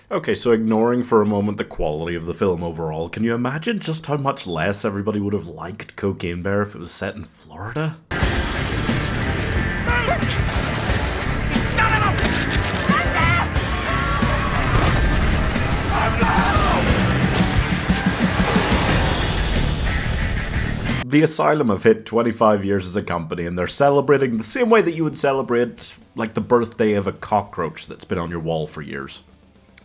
Okay, so ignoring for a moment the quality of the film overall, can you imagine just how much less everybody would have liked Cocainebear if it was set in Florida? The Asylum have hit 25 years as a company, and they're celebrating the same way that you would celebrate, like, the birthday of a cockroach that's been on your wall for years.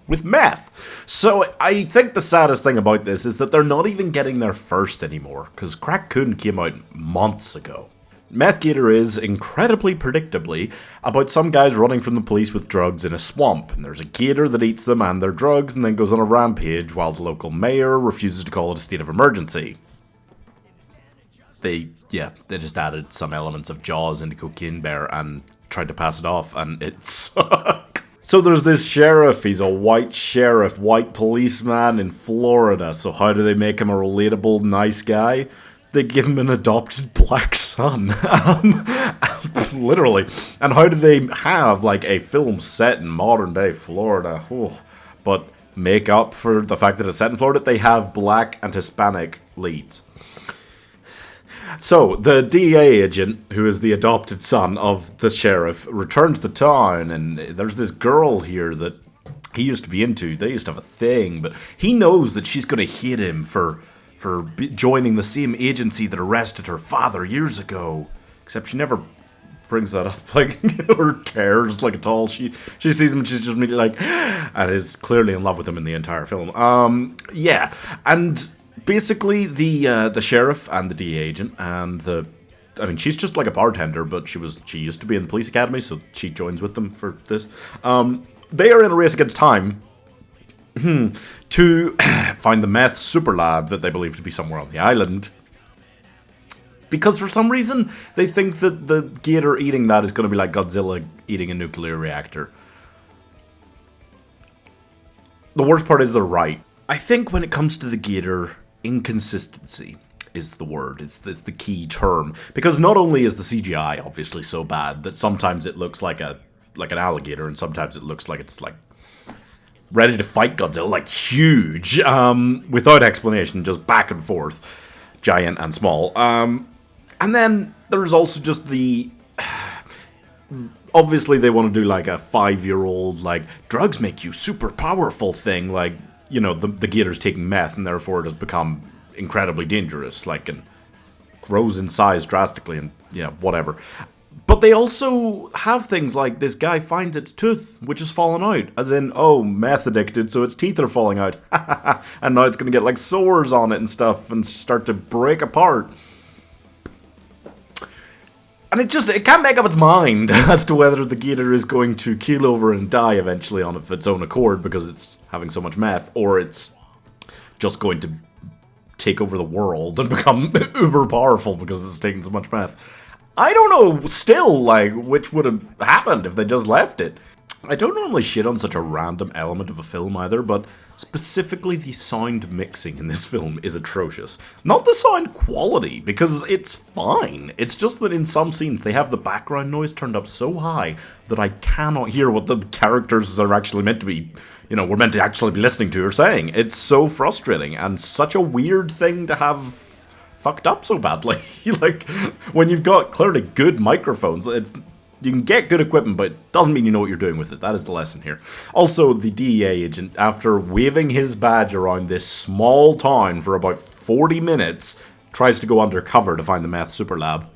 With meth. So I think the saddest thing about this is that they're not even getting there first anymore, because Crack Coon came out months ago. Meth Gator is, incredibly predictably, about some guys running from the police with drugs in a swamp, and there's a gator that eats them and their drugs and then goes on a rampage while the local mayor refuses to call it a state of emergency. They just added some elements of Jaws into Cocainebear and tried to pass it off, and it sucks. So there's this sheriff, he's a white sheriff, white policeman in Florida, so how do they make him a relatable, nice guy? They give him an adopted black son. Literally. And how do they have, like, a film set in modern day Florida? But make up for the fact that it's set in Florida, they have black and Hispanic leads. So, the DEA agent, who is the adopted son of the sheriff, returns to town, and there's this girl here that he used to be into. They used to have a thing, but he knows that she's going to hate him for joining the same agency that arrested her father years ago. Except she never brings that up, like, or cares, like, at all. She sees him and she's just immediately like, and is clearly in love with him in the entire film. Yeah, and basically, the sheriff and the DEA agent and she's just like a bartender, but she used to be in the police academy, so she joins with them for this. They are in a race against time to find the meth super lab that they believe to be somewhere on the island. Because for some reason, they think that the gator eating that is going to be like Godzilla eating a nuclear reactor. The worst part is they're right. I think when it comes to the gator, inconsistency is the word. It's the key term. Because not only is the CGI obviously so bad that sometimes it looks like an alligator and sometimes it looks like it's like ready to fight Godzilla, like huge, without explanation, just back and forth, giant and small. And then there's also just obviously they want to do like a 5-year-old, like, drugs make you super powerful thing, like, you know, the gator's taking meth and therefore it has become incredibly dangerous, like, and grows in size drastically and, yeah, whatever. But they also have things like this guy finds its tooth, which has fallen out, as in, oh, meth addicted, so its teeth are falling out. And now it's going to get, like, sores on it and stuff and start to break apart. And it can't make up its mind as to whether the gator is going to keel over and die eventually on its own accord because it's having so much meth, or it's just going to take over the world and become uber powerful because it's taking so much meth. I don't know still, like, which would have happened if they just left it. I don't normally shit on such a random element of a film either, but specifically the sound mixing in this film is atrocious. Not the sound quality, because it's fine. It's just that in some scenes they have the background noise turned up so high that I cannot hear what the characters are actually meant to be, we're meant to actually be listening to or saying. It's so frustrating and such a weird thing to have fucked up so badly. Like, when you've got clearly good microphones, you can get good equipment, but it doesn't mean you know what you're doing with it. That is the lesson here. Also, the DEA agent, after waving his badge around this small town for about 40 minutes, tries to go undercover to find the meth super lab.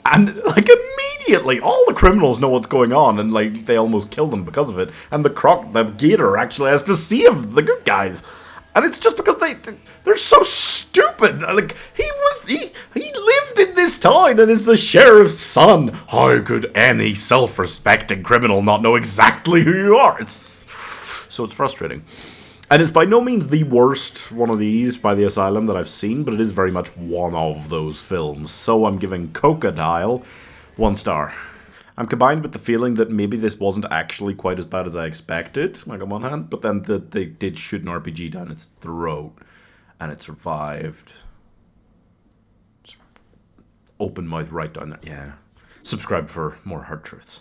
And, like, immediately, all the criminals know what's going on, and, like, they almost kill them because of it. And the gator actually has to save the good guys. And it's just because they're so stupid. Like, he lived in this town and is the sheriff's son. How could any self-respecting criminal not know exactly who you are? It's frustrating. And it's by no means the worst one of these by the Asylum that I've seen, but it is very much one of those films. So I'm giving Crocodile 1 star. I'm combined with the feeling that maybe this wasn't actually quite as bad as I expected, like on one hand, but then they did shoot an RPG down its throat, and it survived. Just open mouth right down there. Yeah. Subscribe for more hard truths.